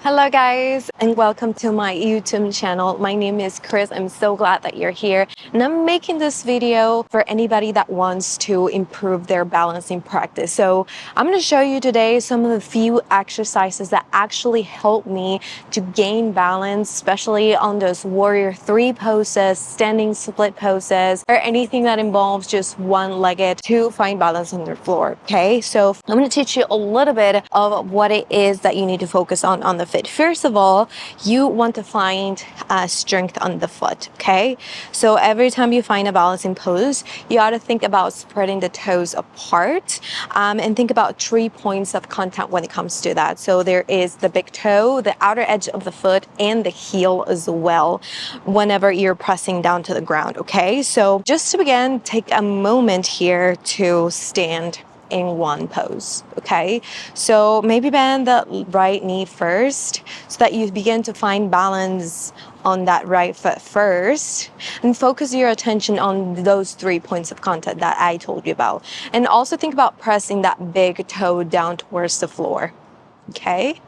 Hello guys, and welcome to my YouTube channel. My name is Chris. I'm so glad that you're here, and I'm making this video for anybody that wants to improve their balancing practice. So I'm going to show you today some of the few exercises that actually help me to gain balance, especially on those warrior 3 poses, standing split poses, or anything that involves just one-legged to find balance on the floor. Okay, so I'm going to teach you a little bit of what it is that you need to focus on the fit. First of all, you want to find strength on the foot. Okay, so every time you find a balancing pose, you ought to think about spreading the toes apart and think about 3 points of contact when it comes to that. So there is the big toe, the outer edge of the foot, and the heel as well whenever you're pressing down to the ground. Okay, so just to begin, take a moment here to stand in one pose. Okay, so maybe bend the right knee first so that you begin to find balance on that right foot first, and focus your attention on those 3 points of contact that I told you about, and also think about pressing that big toe down towards the floor. Okay,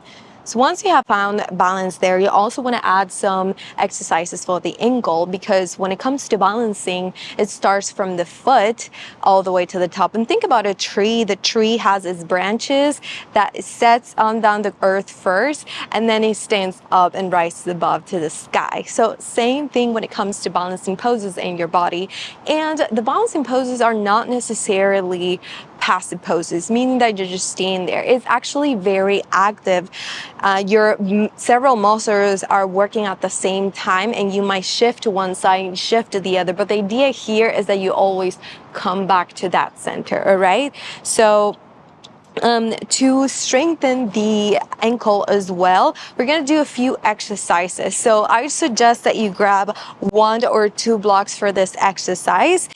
so once you have found balance there, you also want to add some exercises for the ankle, because when it comes to balancing, it starts from the foot all the way to the top. And think about a tree. The tree has its branches that sets on down the earth first, and then it stands up and rises above to the sky. So same thing when it comes to balancing poses in your body. And the balancing poses are not necessarily passive poses, meaning that you're just staying there. It's actually very active. Your several muscles are working at the same time, and you might shift to one side, shift to the other. But the idea here is that you always come back to that center, all right? So to strengthen the ankle as well, we're going to do a few exercises. So I suggest that you grab 1 or 2 blocks for this exercise,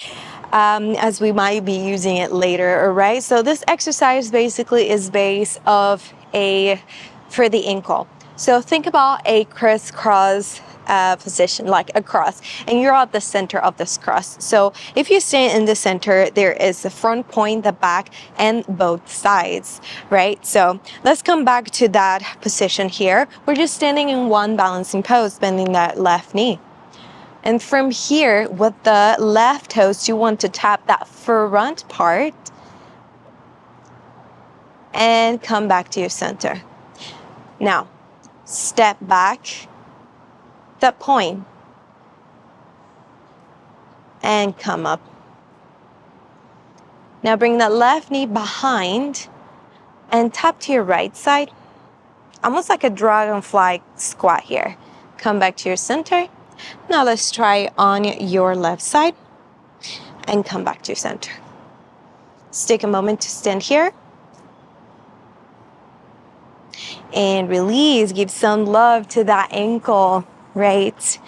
as we might be using it later. All right, so this exercise basically is based of for the ankle. So think about a crisscross position, like a cross, and you're at the center of this cross. So if you stand in the center, there is the front point, the back, and both sides, right? So let's come back to that position here. We're just standing in one balancing pose, bending that left knee. And from here, with the left toes, you want to tap that front part and come back to your center. Now, step back, that point, and come up. Now bring that left knee behind and tap to your right side, almost like a dragonfly squat here. Come back to your center. Now let's try on your left side and come back to your center. Let's take a moment to stand here and release. Give some love to that ankle, right?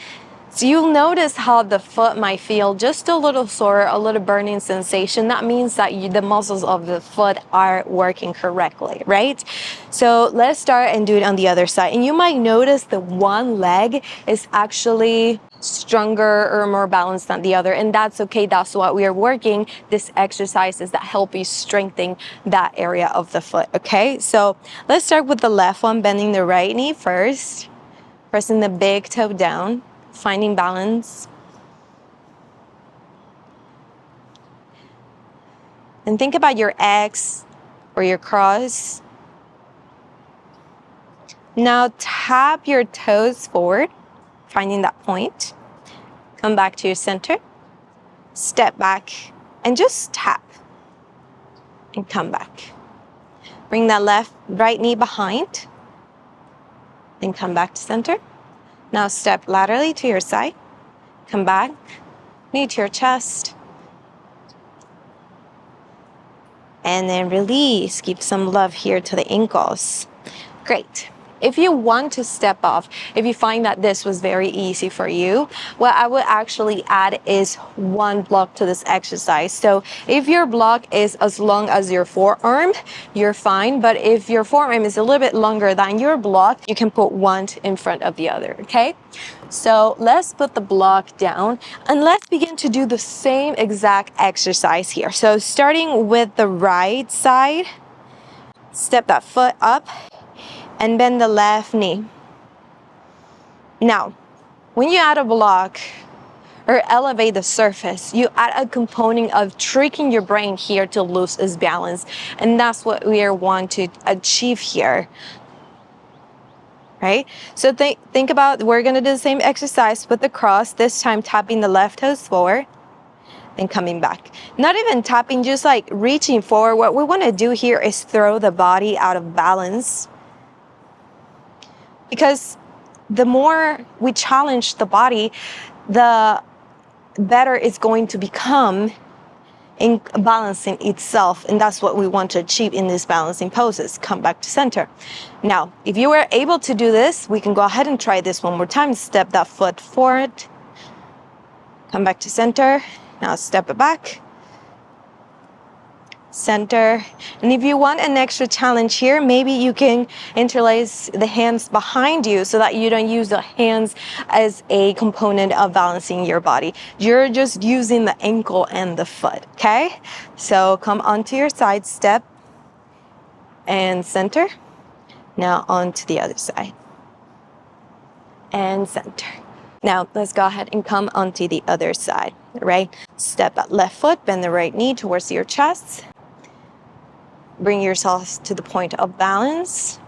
So you'll notice how the foot might feel just a little sore, a little burning sensation. That means that the muscles of the foot are working correctly, right? So let's start and do it on the other side. And you might notice the one leg is actually stronger or more balanced than the other, and that's okay. That's what we are working. This exercises that help you strengthen that area of the foot. Okay, so let's start with the left one, bending the right knee first, pressing the big toe down, finding balance. And think about your X or your cross. Now tap your toes forward, finding that point. Come back to your center. Step back and just tap and come back. Bring that right knee behind and come back to center. Now step laterally to your side, come back, knee to your chest, and then release. Keep some love here to the ankles. Great. If you want to step off, if you find that this was very easy for you, what I would actually add is 1 block to this exercise. So if your block is as long as your forearm, you're fine. But if your forearm is a little bit longer than your block, you can put one in front of the other, okay? So let's put the block down and let's begin to do the same exact exercise here. So starting with the right side, step that foot up and bend the left knee. Now, when you add a block or elevate the surface, you add a component of tricking your brain here to lose its balance. And that's what we want to achieve here. Right? So think about, we're gonna do the same exercise with the cross, this time tapping the left toes forward and coming back. Not even tapping, just like reaching forward. What we wanna do here is throw the body out of balance. Because the more we challenge the body, the better it's going to become in balancing itself, and that's what we want to achieve in these balancing poses. Come back to center. Now, if you were able to do this, we can go ahead and try this one more time. Step that foot forward, come back to center. Now step it back, center. And if you want an extra challenge here, maybe you can interlace the hands behind you so that you don't use the hands as a component of balancing your body. You're just using the ankle and the foot, okay? So come onto your side, step and center. Now onto the other side and center. Now let's go ahead and come onto the other side, right? Step that left foot, bend the right knee towards your chest. Bring yourself to the point of balance.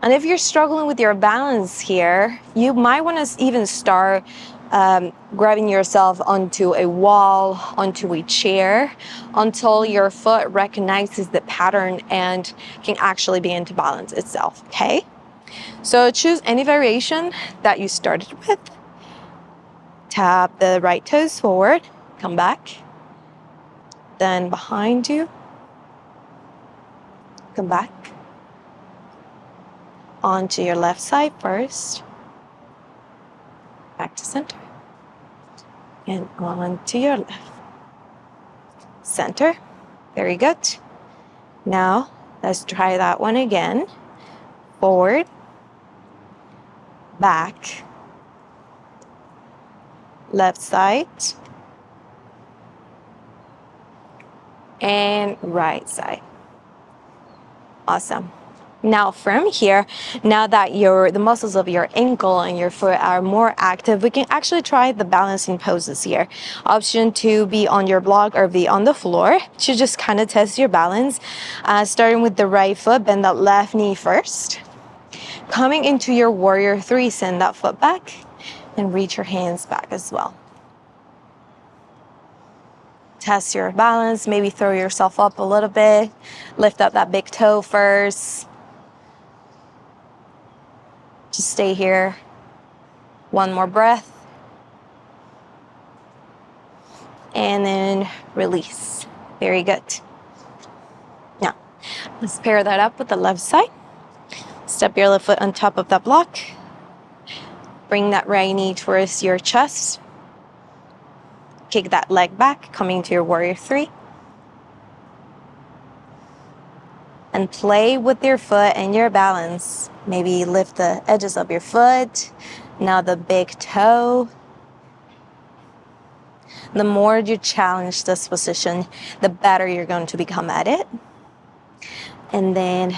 And if you're struggling with your balance here, you might want to even start grabbing yourself onto a wall, onto a chair, until your foot recognizes the pattern and can actually begin to balance itself, okay? So choose any variation that you started with. Tap the right toes forward, come back, then behind you. Come back onto your left side first, back to center, and on to your left. Center, very good. Now, let's try that one again. Forward, back, left side, and right side. Awesome. Now from here, now that the muscles of your ankle and your foot are more active, we can actually try the balancing poses here. Option 2, be on your block or be on the floor to just kind of test your balance. Starting with the right foot, bend that left knee first. Coming into your warrior 3, send that foot back and reach your hands back as well. Test your balance, maybe throw yourself up a little bit. Lift up that big toe first. Just stay here. One more breath. And then release. Very good. Now, let's pair that up with the left side. Step your left foot on top of that block. Bring that right knee towards your chest. Kick that leg back, coming to your warrior 3. And play with your foot and your balance. Maybe lift the edges of your foot. Now the big toe. The more you challenge this position, the better you're going to become at it. And then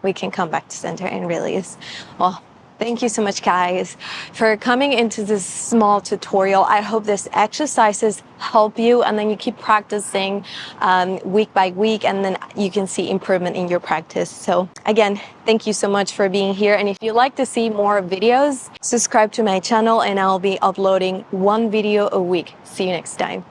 we can come back to center and release. Well, thank you so much, guys, for coming into this small tutorial. I hope this exercises help you, and then you keep practicing week by week, and then you can see improvement in your practice. So again, thank you so much for being here. And if you'd like to see more videos, subscribe to my channel, and I'll be uploading one video a week. See you next time.